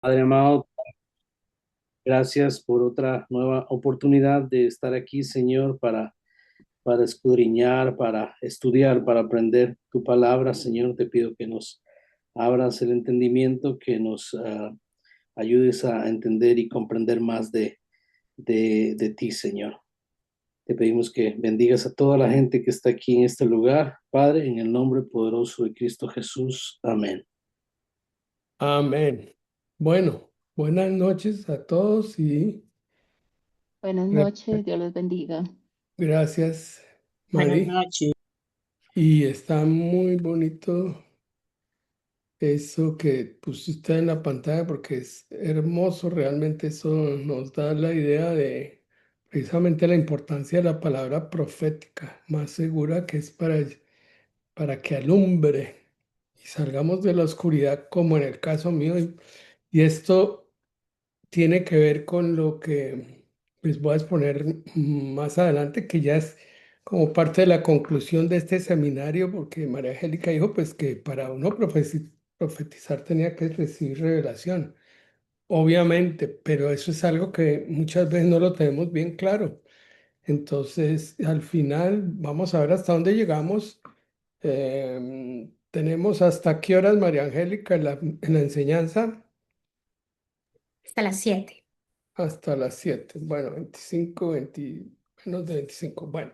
Padre amado, gracias por otra nueva oportunidad de estar aquí, Señor, para escudriñar, para estudiar, para aprender tu palabra, Señor. Te pido que nos abras el entendimiento, que nos ayudes a entender y comprender más de ti, Señor. Te pedimos que bendigas a toda la gente que está aquí en este lugar, Padre, en el nombre poderoso de Cristo Jesús. Amén. Amén. Bueno, buenas noches a todos y Buenas gra- noches, Dios los bendiga. gracias, Buenas Mari. noches. Y está muy bonito eso que pusiste en la pantalla porque es hermoso, realmente eso nos da la idea de precisamente la importancia de la palabra profética, más segura que es para que alumbre y salgamos de la oscuridad como en el caso mío. Y esto tiene que ver con lo que les voy a exponer más adelante, que ya es como parte de la conclusión de este seminario, porque María Angélica dijo pues que para uno profetizar tenía que recibir revelación, obviamente, pero eso es algo que muchas veces no lo tenemos bien claro. Entonces, al final, vamos a ver hasta dónde llegamos. Tenemos hasta qué horas, María Angélica, en la enseñanza. Hasta las 7. Hasta las 7. Bueno, 25, 20, menos de 25. Bueno,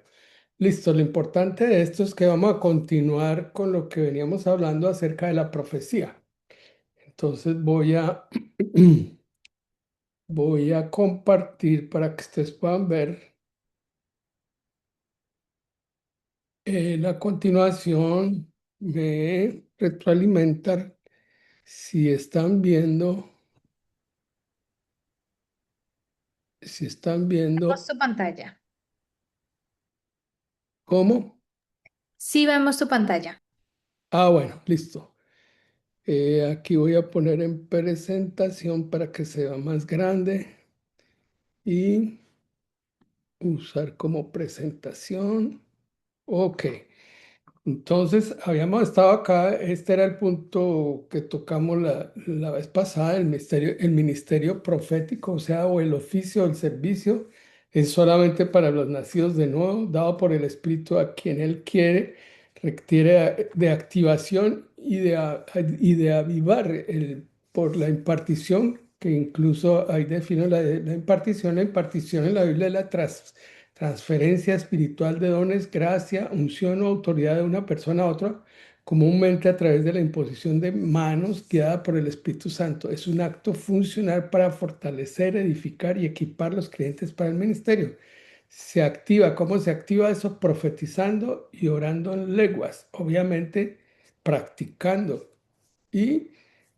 listo. Lo importante de esto es que vamos a continuar con lo que veníamos hablando acerca de la profecía. Entonces voy a compartir para que ustedes puedan ver la continuación. Me retroalimentar si están viendo, si están Vemos viendo tu pantalla. cómo. Sí, vemos tu pantalla. Ah, bueno, listo. Aquí voy a poner en presentación para que sea más grande y usar como presentación. Ok. Entonces, habíamos estado acá, este era el punto que tocamos la vez pasada, el ministerio profético, o sea, o el oficio, el servicio, es solamente para los nacidos de nuevo, dado por el Espíritu a quien Él quiere, requiere de activación y de avivar por la impartición, que incluso ahí defino la impartición en la Biblia es la transferencia espiritual de dones, gracia, unción o autoridad de una persona a otra, comúnmente a través de la imposición de manos guiada por el Espíritu Santo. Es un acto funcional para fortalecer, edificar y equipar los creyentes para el ministerio. Se activa, ¿cómo se activa eso? Profetizando y orando en lenguas, obviamente practicando. Y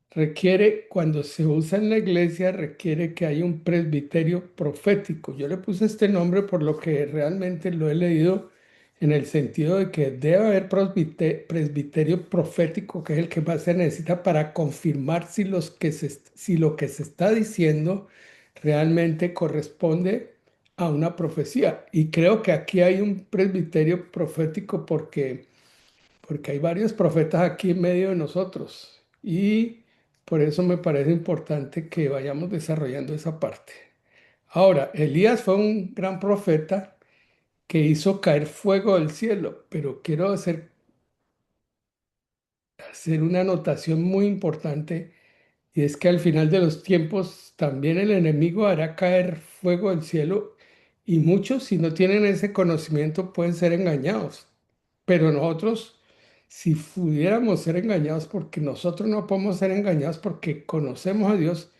requiere, cuando se usa en la iglesia, requiere que haya un presbiterio profético. Yo le puse este nombre por lo que realmente lo he leído en el sentido de que debe haber presbiterio profético, que es el que más se necesita para confirmar si lo que se está diciendo realmente corresponde a una profecía. Y creo que aquí hay un presbiterio profético porque hay varios profetas aquí en medio de nosotros y por eso me parece importante que vayamos desarrollando esa parte. Ahora, Elías fue un gran profeta que hizo caer fuego del cielo, pero quiero hacer una anotación muy importante y es que al final de los tiempos también el enemigo hará caer fuego del cielo y muchos, si no tienen ese conocimiento, pueden ser engañados. Pero nosotros, si pudiéramos ser engañados, porque nosotros no podemos ser engañados porque conocemos a Dios,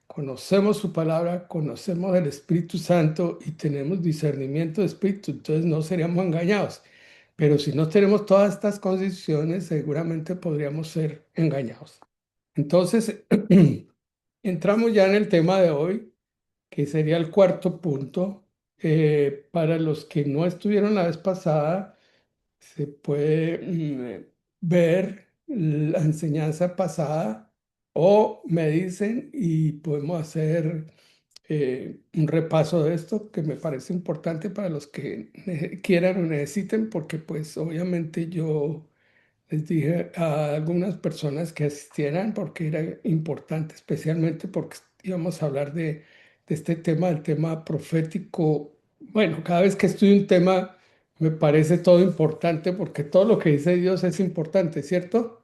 conocemos su palabra, conocemos el Espíritu Santo y tenemos discernimiento de espíritu, entonces no seríamos engañados. Pero si no tenemos todas estas condiciones, seguramente podríamos ser engañados. Entonces, entramos ya en el tema de hoy, que sería el cuarto punto. Para los que no estuvieron la vez pasada, se puede ver la enseñanza pasada o me dicen y podemos hacer un repaso de esto que me parece importante para los que quieran o necesiten, porque pues obviamente yo les dije a algunas personas que asistieran porque era importante, especialmente porque íbamos a hablar de este tema, el tema profético. Bueno, cada vez que estudio un tema me parece todo importante porque todo lo que dice Dios es importante, ¿cierto?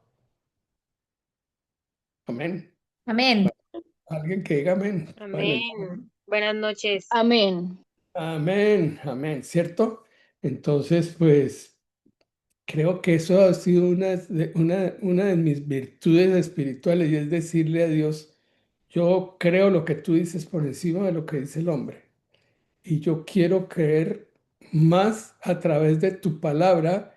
Amén. Amén. Alguien que diga amén. Bueno, Amén. Buenas noches. Amén. amén, amén, ¿cierto? Entonces, pues creo que eso ha sido una de mis virtudes espirituales y es decirle a Dios, yo creo lo que tú dices por encima de lo que dice el hombre y yo quiero creer más a través de tu palabra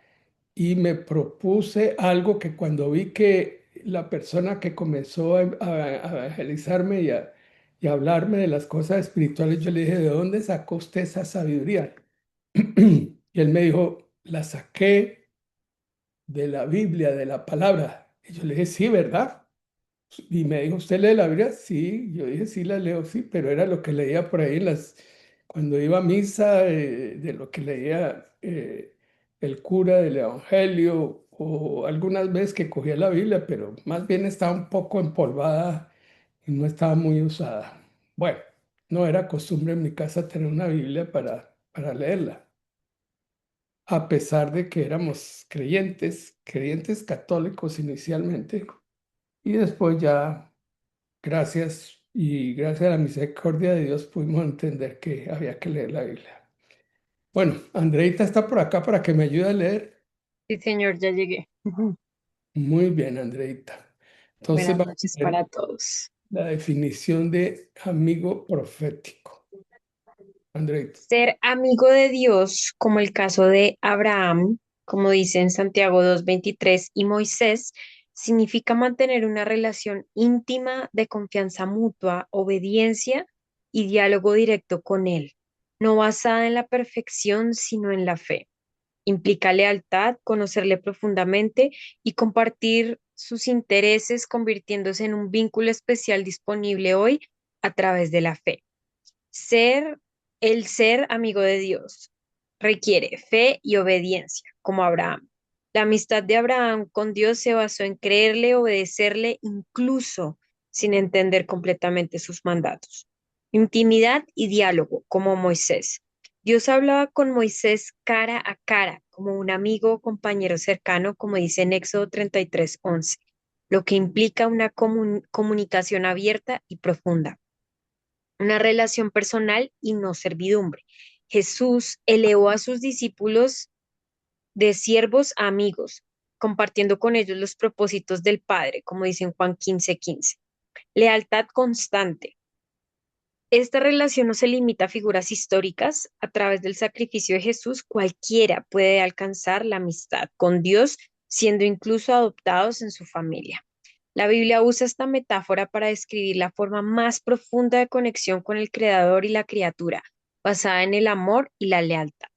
y me propuse algo que cuando vi que la persona que comenzó a evangelizarme y a hablarme de las cosas espirituales, yo le dije, ¿de dónde sacó usted esa sabiduría? Y él me dijo, la saqué de la Biblia, de la palabra. Y yo le dije, sí, ¿verdad? Y me dijo, ¿usted lee la Biblia? Sí, yo dije, sí, la leo, sí, pero era lo que leía por ahí cuando iba a misa, de lo que leía el cura del Evangelio, o algunas veces que cogía la Biblia, pero más bien estaba un poco empolvada y no estaba muy usada. Bueno, no era costumbre en mi casa tener una Biblia para leerla, a pesar de que éramos creyentes católicos inicialmente, y después ya, gracias y gracias a la misericordia de Dios, pudimos entender que había que leer la Biblia. Bueno, Andreita está por acá para que me ayude a leer. Sí, señor, ya llegué. Muy bien, Andreita. Entonces Buenas vamos noches a ver para todos. la definición de amigo profético. Andreita. Ser amigo de Dios, como el caso de Abraham, como dice en Santiago 2:23, y Moisés, significa mantener una relación íntima de confianza mutua, obediencia y diálogo directo con Él, no basada en la perfección, sino en la fe. Implica lealtad, conocerle profundamente y compartir sus intereses, convirtiéndose en un vínculo especial disponible hoy a través de la fe. Ser el ser amigo de Dios requiere fe y obediencia, como Abraham. La amistad de Abraham con Dios se basó en creerle, obedecerle, incluso sin entender completamente sus mandatos. Intimidad y diálogo, como Moisés. Dios hablaba con Moisés cara a cara, como un amigo o compañero cercano, como dice en Éxodo 33:11, lo que implica una comunicación abierta y profunda, una relación personal y no servidumbre. Jesús elevó a sus discípulos de siervos a amigos, compartiendo con ellos los propósitos del Padre, como dice en Juan 15:15. Lealtad constante. Esta relación no se limita a figuras históricas. A través del sacrificio de Jesús, cualquiera puede alcanzar la amistad con Dios, siendo incluso adoptados en su familia. La Biblia usa esta metáfora para describir la forma más profunda de conexión con el Creador y la criatura, basada en el amor y la lealtad.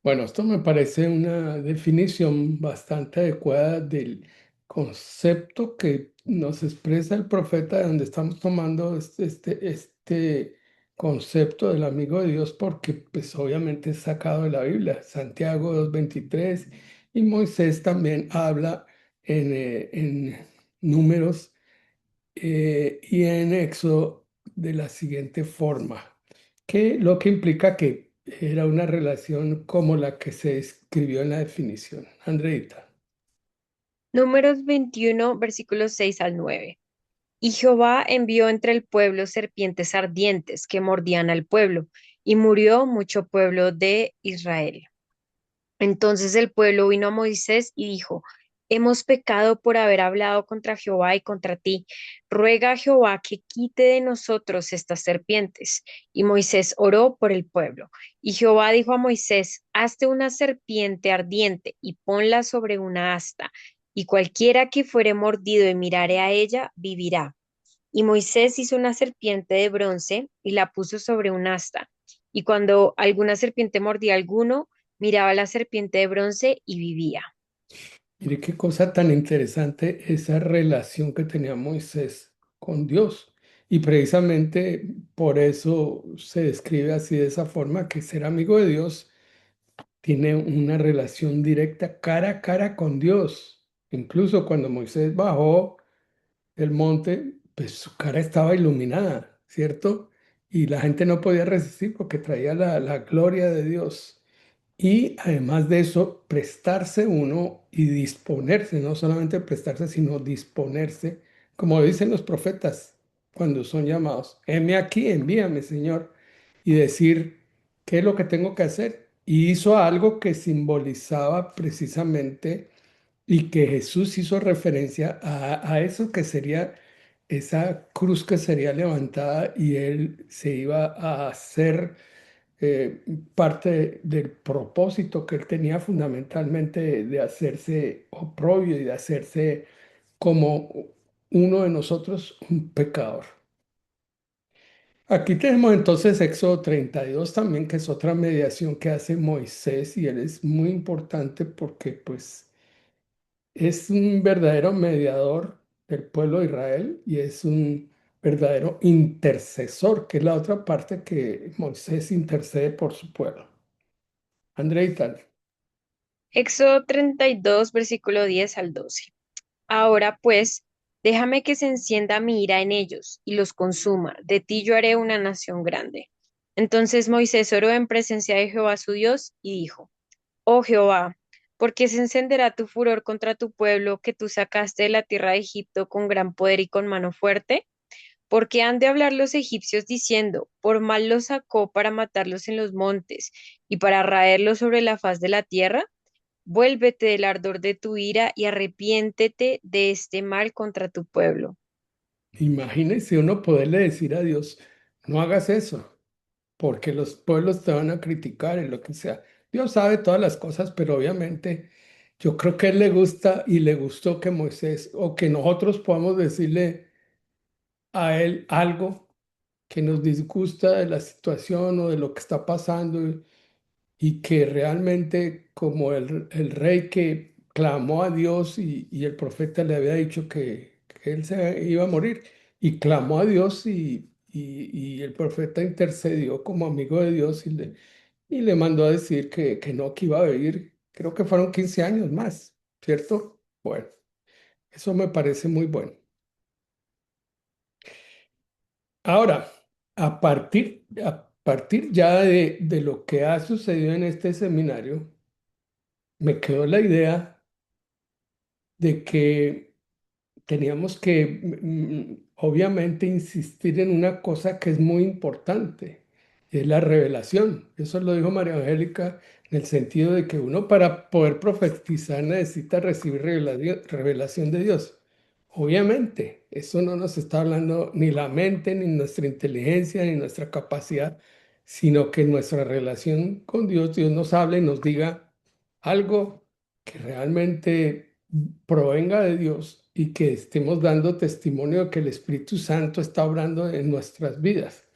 Bueno, esto me parece una definición bastante adecuada del concepto que nos expresa el profeta, de donde estamos tomando este concepto del amigo de Dios, porque pues obviamente es sacado de la Biblia, Santiago 2:23, y Moisés también habla en Números y en Éxodo de la siguiente forma, que lo que implica que era una relación como la que se escribió en la definición. Andreita. Números 21, versículos 6 al 9. Y Jehová envió entre el pueblo serpientes ardientes que mordían al pueblo, y murió mucho pueblo de Israel. Entonces el pueblo vino a Moisés y dijo: Hemos pecado por haber hablado contra Jehová y contra ti. Ruega a Jehová que quite de nosotros estas serpientes. Y Moisés oró por el pueblo. Y Jehová dijo a Moisés: Hazte una serpiente ardiente y ponla sobre una asta, y cualquiera que fuere mordido y mirare a ella, vivirá. Y Moisés hizo una serpiente de bronce y la puso sobre un asta. Y cuando alguna serpiente mordía a alguno, miraba a la serpiente de bronce y vivía. Mire qué cosa tan interesante esa relación que tenía Moisés con Dios. Y precisamente por eso se describe así de esa forma, que ser amigo de Dios tiene una relación directa cara a cara con Dios. Incluso cuando Moisés bajó el monte, pues su cara estaba iluminada, ¿cierto? Y la gente no podía resistir porque traía la gloria de Dios. Y además de eso, prestarse uno y disponerse, no solamente prestarse, sino disponerse, como dicen los profetas cuando son llamados, heme aquí, envíame, Señor, y decir, ¿qué es lo que tengo que hacer? Y hizo algo que simbolizaba precisamente y que Jesús hizo referencia a eso que sería esa cruz que sería levantada y él se iba a hacer parte del propósito que él tenía fundamentalmente de hacerse oprobio y de hacerse como uno de nosotros, un pecador. Aquí tenemos entonces Éxodo 32 también, que es otra mediación que hace Moisés y él es muy importante porque pues es un verdadero mediador del pueblo de Israel y es un verdadero intercesor, que es la otra parte que Moisés intercede por su pueblo. André y tal. Éxodo 32, versículo 10 al 12. Ahora pues, déjame que se encienda mi ira en ellos y los consuma. De ti yo haré una nación grande. Entonces Moisés oró en presencia de Jehová su Dios y dijo, Oh Jehová, ¿por qué se encenderá tu furor contra tu pueblo que tú sacaste de la tierra de Egipto con gran poder y con mano fuerte? ¿Por qué han de hablar los egipcios diciendo, por mal los sacó para matarlos en los montes y para raerlos sobre la faz de la tierra? Vuélvete del ardor de tu ira y arrepiéntete de este mal contra tu pueblo. Imagínese uno poderle decir a Dios, no hagas eso, porque los pueblos te van a criticar y lo que sea. Dios sabe todas las cosas, pero obviamente yo creo que a él le gusta y le gustó que Moisés o que nosotros podamos decirle a él algo que nos disgusta de la situación o de lo que está pasando y que realmente como el rey que clamó a Dios y el profeta le había dicho que él se iba a morir y clamó a Dios y el profeta intercedió como amigo de Dios y le mandó a decir que no, que iba a vivir, creo que fueron 15 años más, ¿cierto? Bueno, eso me parece muy bueno. Ahora, a partir ya de lo que ha sucedido en este seminario, me quedó la idea de que teníamos que, obviamente, insistir en una cosa que es muy importante, y es la revelación. Eso lo dijo María Angélica en el sentido de que uno para poder profetizar necesita recibir revelación de Dios. Obviamente, eso no nos está hablando ni la mente, ni nuestra inteligencia, ni nuestra capacidad, sino que nuestra relación con Dios, Dios nos hable y nos diga algo que realmente provenga de Dios y que estemos dando testimonio de que el Espíritu Santo está obrando en nuestras vidas.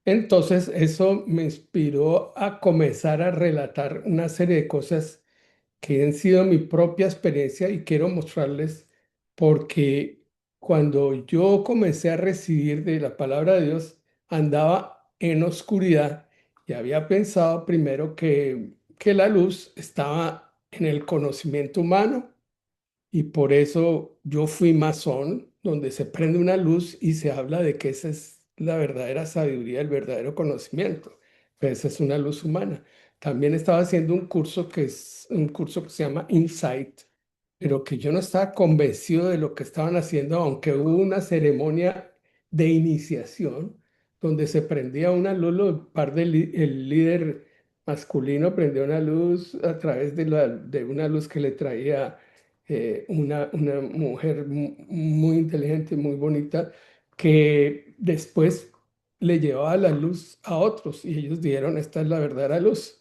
Entonces, eso me inspiró a comenzar a relatar una serie de cosas que han sido mi propia experiencia y quiero mostrarles porque cuando yo comencé a recibir de la palabra de Dios, andaba en oscuridad y había pensado primero que la luz estaba en el conocimiento humano y por eso yo fui masón, donde se prende una luz y se habla de que esa es la verdadera sabiduría, el verdadero conocimiento. Pero esa es una luz humana. También estaba haciendo un curso que es un curso que se llama Insight, pero que yo no estaba convencido de lo que estaban haciendo, aunque hubo una ceremonia de iniciación donde se prendía una luz, el líder masculino prendió una luz a través de una luz que le traía una mujer muy inteligente, muy bonita, que después le llevaba la luz a otros y ellos dijeron, esta es la verdadera luz.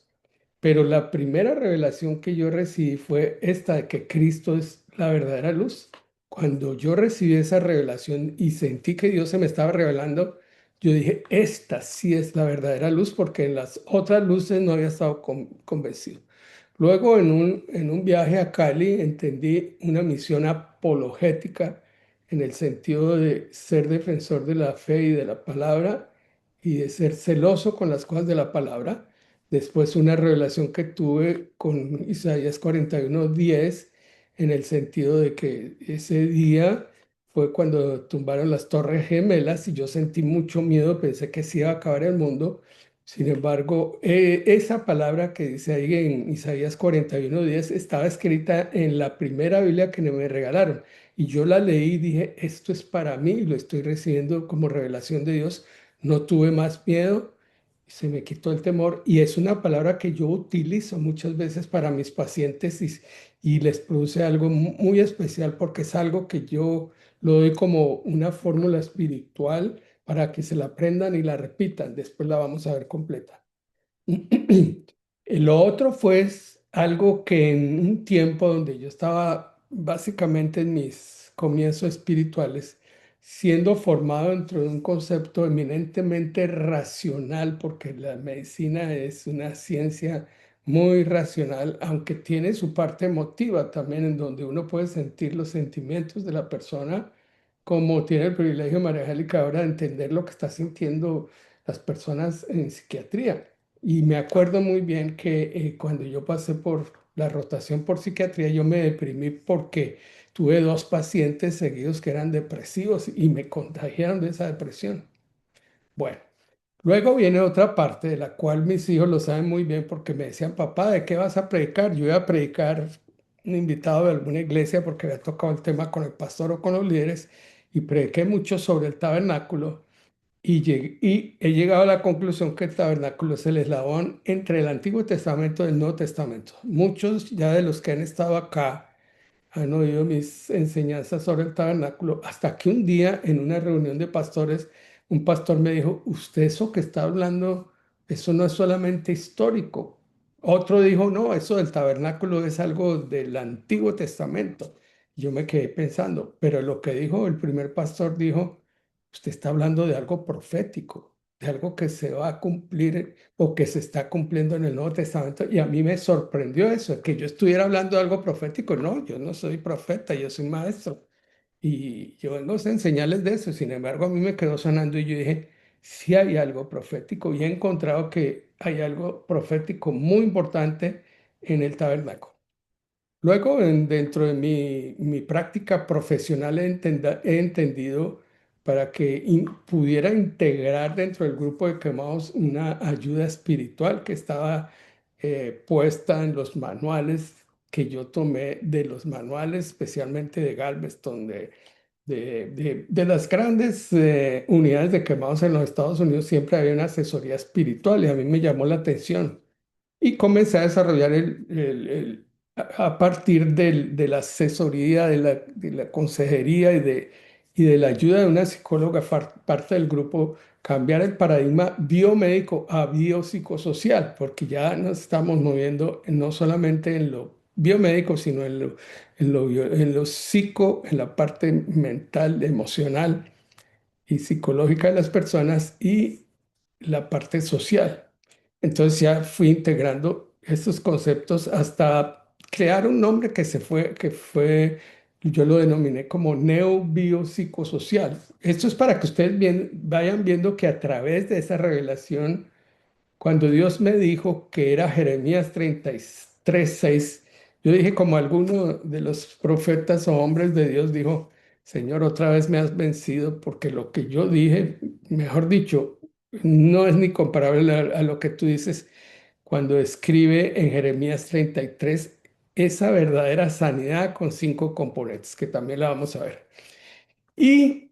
Pero la primera revelación que yo recibí fue esta de que Cristo es la verdadera luz. Cuando yo recibí esa revelación y sentí que Dios se me estaba revelando, yo dije, esta sí es la verdadera luz porque en las otras luces no había estado convencido. Luego, en un viaje a Cali, entendí una misión apologética en el sentido de ser defensor de la fe y de la palabra y de ser celoso con las cosas de la palabra. Después una revelación que tuve con Isaías 41:10, en el sentido de que ese día fue cuando tumbaron las Torres Gemelas y yo sentí mucho miedo, pensé que se iba a acabar el mundo. Sin embargo, esa palabra que dice ahí en Isaías 41:10 estaba escrita en la primera Biblia que me regalaron. Y yo la leí y dije, esto es para mí y lo estoy recibiendo como revelación de Dios. No tuve más miedo, se me quitó el temor y es una palabra que yo utilizo muchas veces para mis pacientes y les produce algo muy especial porque es algo que yo lo doy como una fórmula espiritual para que se la aprendan y la repitan. Después la vamos a ver completa. Lo otro fue algo que en un tiempo donde yo estaba básicamente en mis comienzos espirituales, siendo formado dentro de un concepto eminentemente racional, porque la medicina es una ciencia muy racional, aunque tiene su parte emotiva también, en donde uno puede sentir los sentimientos de la persona, como tiene el privilegio María Angélica ahora de entender lo que está sintiendo las personas en psiquiatría. Y me acuerdo muy bien que cuando yo pasé por la rotación por psiquiatría, yo me deprimí porque tuve dos pacientes seguidos que eran depresivos y me contagiaron de esa depresión. Bueno, luego viene otra parte de la cual mis hijos lo saben muy bien porque me decían, papá, ¿de qué vas a predicar? Yo iba a predicar un invitado de alguna iglesia porque había tocado el tema con el pastor o con los líderes y prediqué mucho sobre el tabernáculo. Y he llegado a la conclusión que el tabernáculo es el eslabón entre el Antiguo Testamento y el Nuevo Testamento. Muchos ya de los que han estado acá han oído mis enseñanzas sobre el tabernáculo, hasta que un día en una reunión de pastores, un pastor me dijo, usted eso que está hablando, eso no es solamente histórico. Otro dijo, no, eso del tabernáculo es algo del Antiguo Testamento. Yo me quedé pensando, pero lo que dijo el primer pastor dijo, usted está hablando de algo profético, de algo que se va a cumplir o que se está cumpliendo en el Nuevo Testamento. Y a mí me sorprendió eso, que yo estuviera hablando de algo profético. No, yo no soy profeta, yo soy maestro. Y yo vengo a enseñarles de eso. Sin embargo, a mí me quedó sonando y yo dije, sí hay algo profético. Y he encontrado que hay algo profético muy importante en el tabernáculo. Luego, dentro de mi práctica profesional, he entendido para que pudiera integrar dentro del grupo de quemados una ayuda espiritual que estaba puesta en los manuales que yo tomé de los manuales, especialmente de Galveston, de las grandes unidades de quemados en los Estados Unidos, siempre había una asesoría espiritual y a mí me llamó la atención. Y comencé a desarrollar a partir de la asesoría, de la consejería y de la ayuda de una psicóloga, parte del grupo, cambiar el paradigma biomédico a biopsicosocial, porque ya nos estamos moviendo no solamente en lo biomédico, sino en lo psico, en la parte mental, emocional y psicológica de las personas y la parte social. Entonces ya fui integrando estos conceptos hasta crear un nombre que fue, yo lo denominé como neobiopsicosocial. Esto es para que ustedes vayan viendo que a través de esa revelación cuando Dios me dijo que era Jeremías 33:6, yo dije como alguno de los profetas o hombres de Dios dijo, Señor, otra vez me has vencido porque lo que yo dije, mejor dicho, no es ni comparable a lo que tú dices cuando escribe en Jeremías 33 esa verdadera sanidad con 5 componentes, que también la vamos a ver. Y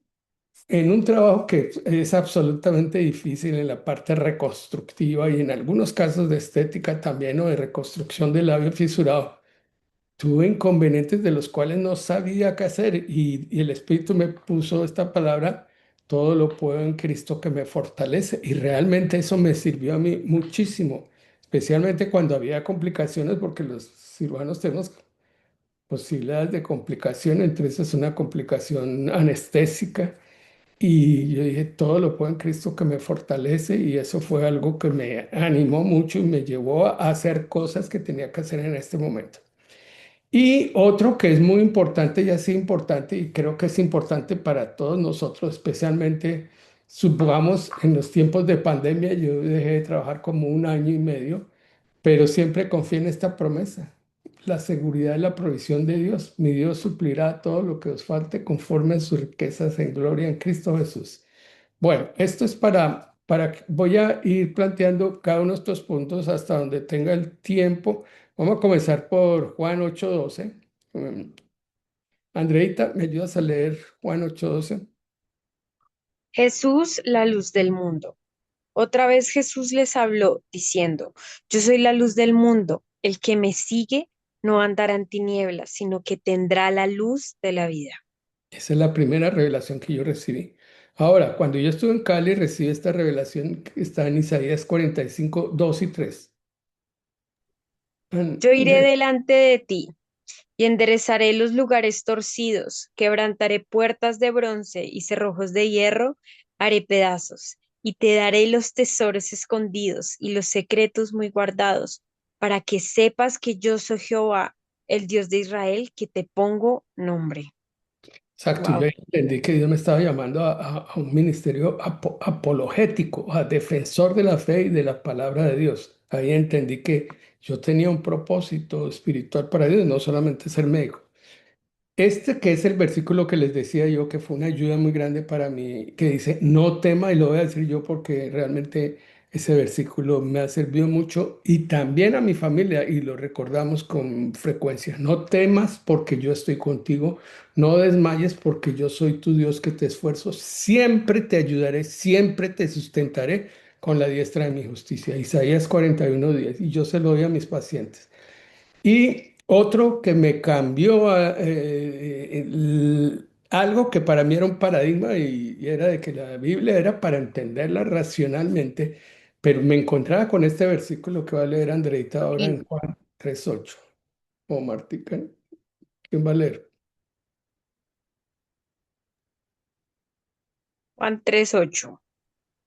en un trabajo que es absolutamente difícil en la parte reconstructiva y en algunos casos de estética también o de reconstrucción del labio fisurado, tuve inconvenientes de los cuales no sabía qué hacer y el Espíritu me puso esta palabra, todo lo puedo en Cristo que me fortalece y realmente eso me sirvió a mí muchísimo, especialmente cuando había complicaciones porque los cirujanos tenemos posibilidades de complicación, entre esas una complicación anestésica y yo dije, todo lo puedo en Cristo que me fortalece y eso fue algo que me animó mucho y me llevó a hacer cosas que tenía que hacer en este momento. Y otro que es muy importante y así importante y creo que es importante para todos nosotros, especialmente Supongamos, en los tiempos de pandemia, yo dejé de trabajar como un año y medio, pero siempre confié en esta promesa, la seguridad y la provisión de Dios. Mi Dios suplirá todo lo que os falte conforme a sus riquezas en gloria en Cristo Jesús. Bueno, esto es voy a ir planteando cada uno de estos puntos hasta donde tenga el tiempo. Vamos a comenzar por Juan 8:12. Andreita, ¿me ayudas a leer Juan 8:12? Jesús, la luz del mundo. Otra vez Jesús les habló, diciendo, Yo soy la luz del mundo. El que me sigue no andará en tinieblas, sino que tendrá la luz de la vida. Esa es la primera revelación que yo recibí. Ahora, cuando yo estuve en Cali, recibí esta revelación que está en Isaías 45:2 y 3. Yo iré Andrea, delante de ti y enderezaré los lugares torcidos, quebrantaré puertas de bronce y cerrojos de hierro, haré pedazos, y te daré los tesoros escondidos y los secretos muy guardados, para que sepas que yo soy Jehová, el Dios de Israel, que te pongo nombre. exacto, yo Wow. ahí entendí que Dios me estaba llamando a un ministerio apologético, a defensor de la fe y de la palabra de Dios. Ahí entendí que yo tenía un propósito espiritual para Dios, no solamente ser médico. Este que es el versículo que les decía yo, que fue una ayuda muy grande para mí, que dice, no tema, y lo voy a decir yo porque realmente ese versículo me ha servido mucho y también a mi familia, y lo recordamos con frecuencia, no temas porque yo estoy contigo, no desmayes porque yo soy tu Dios que te esfuerzo, siempre te ayudaré, siempre te sustentaré con la diestra de mi justicia. Isaías 41:10, y yo se lo doy a mis pacientes. Y otro que me cambió algo que para mí era un paradigma y era de que la Biblia era para entenderla racionalmente, pero me encontraba con este versículo que va a leer Andreita ahora Y en Juan 3:8. O Martica, ¿quién va a leer? Juan 3:8.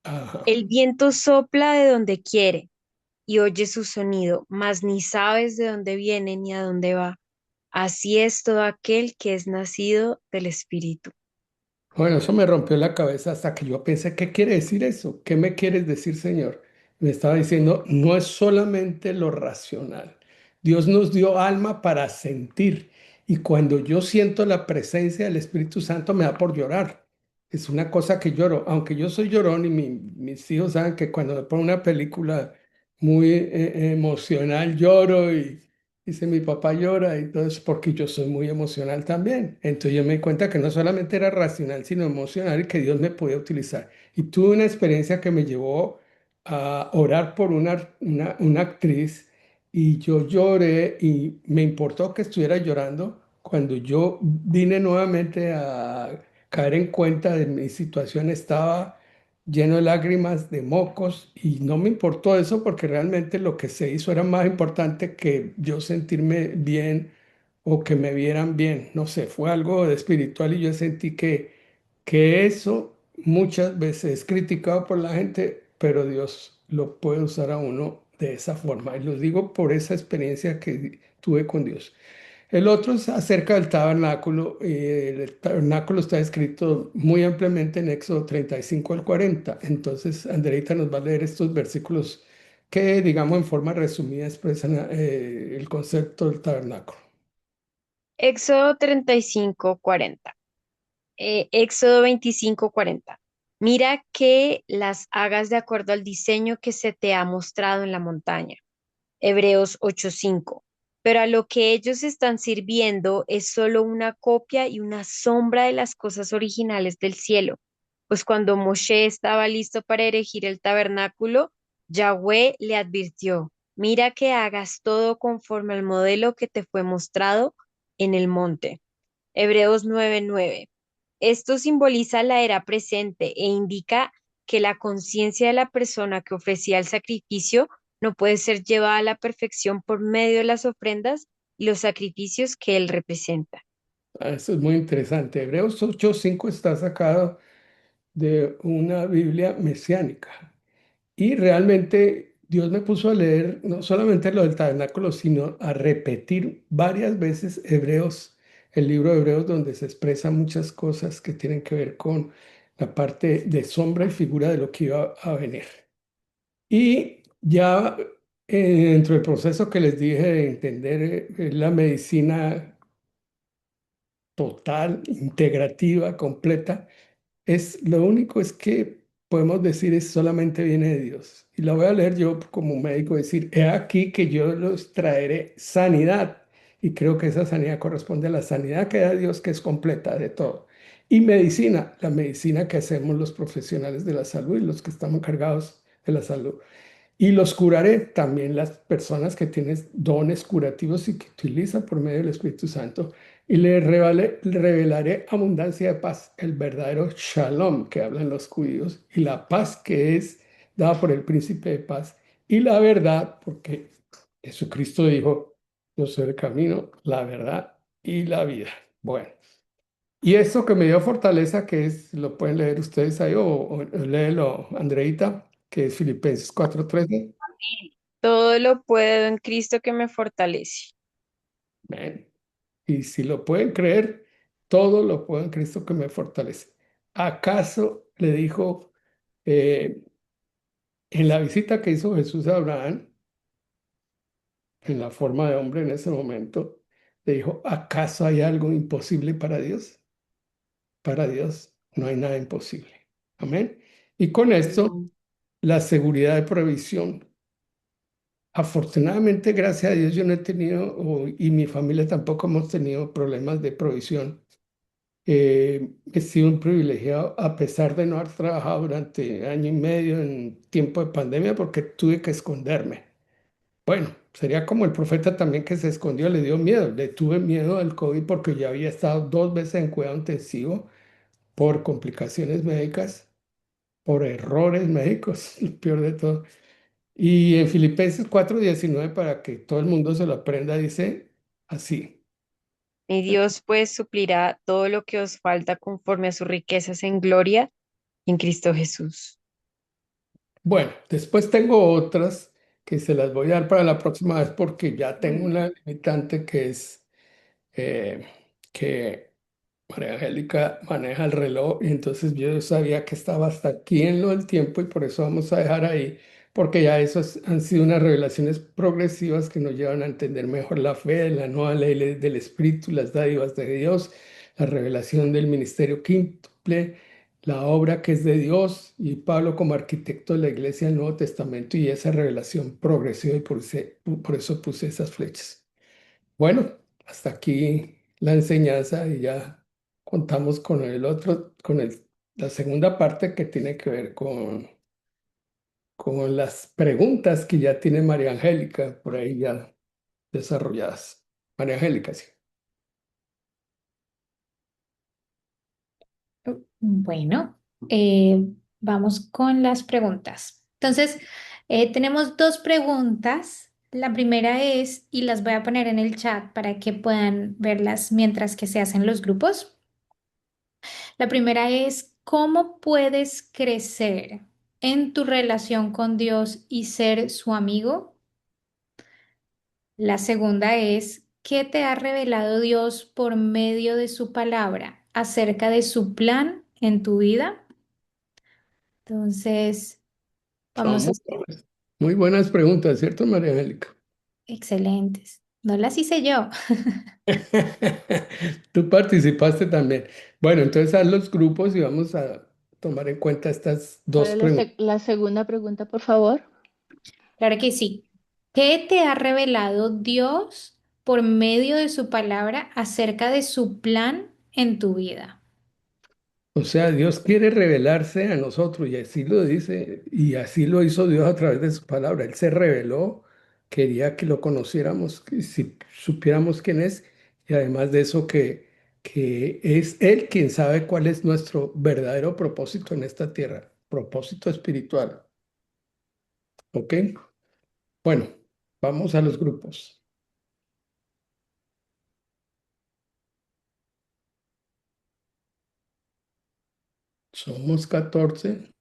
Ajá. El viento sopla de donde quiere y oye su sonido, mas ni sabes de dónde viene ni a dónde va. Así es todo aquel que es nacido del Espíritu. Bueno, eso me rompió la cabeza hasta que yo pensé, ¿qué quiere decir eso? ¿Qué me quieres decir, Señor? Me estaba diciendo, no es solamente lo racional. Dios nos dio alma para sentir. Y cuando yo siento la presencia del Espíritu Santo, me da por llorar. Es una cosa que lloro. Aunque yo soy llorón y mis hijos saben que cuando me pongo una película muy emocional, lloro y dice, mi papá llora y todo eso porque yo soy muy emocional también. Entonces yo me di cuenta que no solamente era racional, sino emocional y que Dios me podía utilizar. Y tuve una experiencia que me llevó a orar por una actriz y yo lloré y me importó que estuviera llorando cuando yo vine nuevamente a caer en cuenta de mi situación. Estaba lleno de lágrimas, de mocos, y no me importó eso porque realmente lo que se hizo era más importante que yo sentirme bien o que me vieran bien. No sé, fue algo de espiritual y yo sentí que eso muchas veces es criticado por la gente, pero Dios lo puede usar a uno de esa forma. Y lo digo por esa experiencia que tuve con Dios. El otro es acerca del tabernáculo. El tabernáculo está escrito muy ampliamente en Éxodo 35 al 40. Entonces, Andreita nos va a leer estos versículos que, digamos, en forma resumida expresan el concepto del tabernáculo. Éxodo 35:40. Éxodo 25:40. Mira que las hagas de acuerdo al diseño que se te ha mostrado en la montaña. Hebreos 8:5. Pero a lo que ellos están sirviendo es solo una copia y una sombra de las cosas originales del cielo. Pues cuando Moshe estaba listo para erigir el tabernáculo, Yahweh le advirtió, mira que hagas todo conforme al modelo que te fue mostrado en el monte. Hebreos 9:9. Esto simboliza la era presente e indica que la conciencia de la persona que ofrecía el sacrificio no puede ser llevada a la perfección por medio de las ofrendas y los sacrificios que él representa. Eso es muy interesante. Hebreos 8:5 está sacado de una Biblia mesiánica. Y realmente Dios me puso a leer no solamente lo del tabernáculo, sino a repetir varias veces Hebreos, el libro de Hebreos, donde se expresan muchas cosas que tienen que ver con la parte de sombra y figura de lo que iba a venir. Y ya dentro del proceso que les dije de entender la medicina total, integrativa, completa, lo único es que podemos decir es solamente viene de Dios. Y la voy a leer yo como médico, decir, he aquí que yo los traeré sanidad. Y creo que esa sanidad corresponde a la sanidad que da Dios, que es completa de todo. Y medicina, la medicina que hacemos los profesionales de la salud y los que estamos encargados de la salud. Y los curaré también las personas que tienen dones curativos y que utilizan por medio del Espíritu Santo. Y revelaré abundancia de paz, el verdadero shalom que hablan los judíos, y la paz que es dada por el príncipe de paz, y la verdad, porque Jesucristo dijo, yo soy el camino, la verdad y la vida. Bueno, y esto que me dio fortaleza, que es, lo pueden leer ustedes ahí, o léelo, Andreita, que es Filipenses 4:13. Todo lo puedo en Cristo que me fortalece. Amén. Y si lo pueden creer, todo lo puedo en Cristo que me fortalece. ¿Acaso le dijo eh, en la visita que hizo Jesús a Abraham, en la forma de hombre en ese momento, le dijo, ¿acaso hay algo imposible para Dios? Para Dios no hay nada imposible. Amén. Y con esto, la seguridad de provisión. Afortunadamente, gracias a Dios, yo no he tenido, y mi familia tampoco hemos tenido problemas de provisión. He sido un privilegiado a pesar de no haber trabajado durante año y medio en tiempo de pandemia porque tuve que esconderme. Bueno, sería como el profeta también que se escondió, le dio miedo, le tuve miedo al COVID porque ya había estado 2 veces en cuidado intensivo por complicaciones médicas, por errores médicos, lo peor de todo. Y en Filipenses 4:19, para que todo el mundo se lo aprenda, dice así. Mi Dios pues suplirá todo lo que os falta conforme a sus riquezas en gloria en Cristo Jesús. Bueno, después tengo otras que se las voy a dar para la próxima vez porque ya tengo una limitante que es eh, que María Angélica maneja el reloj y entonces yo sabía que estaba hasta aquí en lo del tiempo y por eso vamos a dejar ahí, porque ya eso han sido unas revelaciones progresivas que nos llevan a entender mejor la fe, la nueva ley del Espíritu, las dádivas de Dios, la revelación del ministerio quíntuple, la obra que es de Dios y Pablo como arquitecto de la iglesia del Nuevo Testamento y esa revelación progresiva y por eso puse esas flechas. Bueno, hasta aquí la enseñanza y ya contamos con el otro, la segunda parte que tiene que ver con las preguntas que ya tiene María Angélica por ahí ya desarrolladas. María Angélica, sí. Bueno, vamos con las preguntas. Entonces, tenemos dos preguntas. La primera es, y las voy a poner en el chat para que puedan verlas mientras que se hacen los grupos. La primera es, ¿cómo puedes crecer en tu relación con Dios y ser su amigo? La segunda es, ¿qué te ha revelado Dios por medio de su palabra acerca de su plan en tu vida? Entonces, Son vamos a hacer muy buenas preguntas, ¿cierto, María Angélica? excelentes. No las hice yo. Tú participaste también. Bueno, entonces haz los grupos y vamos a tomar en cuenta estas ¿Cuál dos es preguntas. la segunda pregunta, por favor? Claro que sí. ¿Qué te ha revelado Dios por medio de su palabra acerca de su plan en tu vida? O sea, Dios quiere revelarse a nosotros y así lo dice, y así lo hizo Dios a través de su palabra. Él se reveló, quería que lo conociéramos, que si supiéramos quién es, y además de eso que es Él quien sabe cuál es nuestro verdadero propósito en esta tierra, propósito espiritual. ¿Ok? Bueno, vamos a los grupos. Somos 14.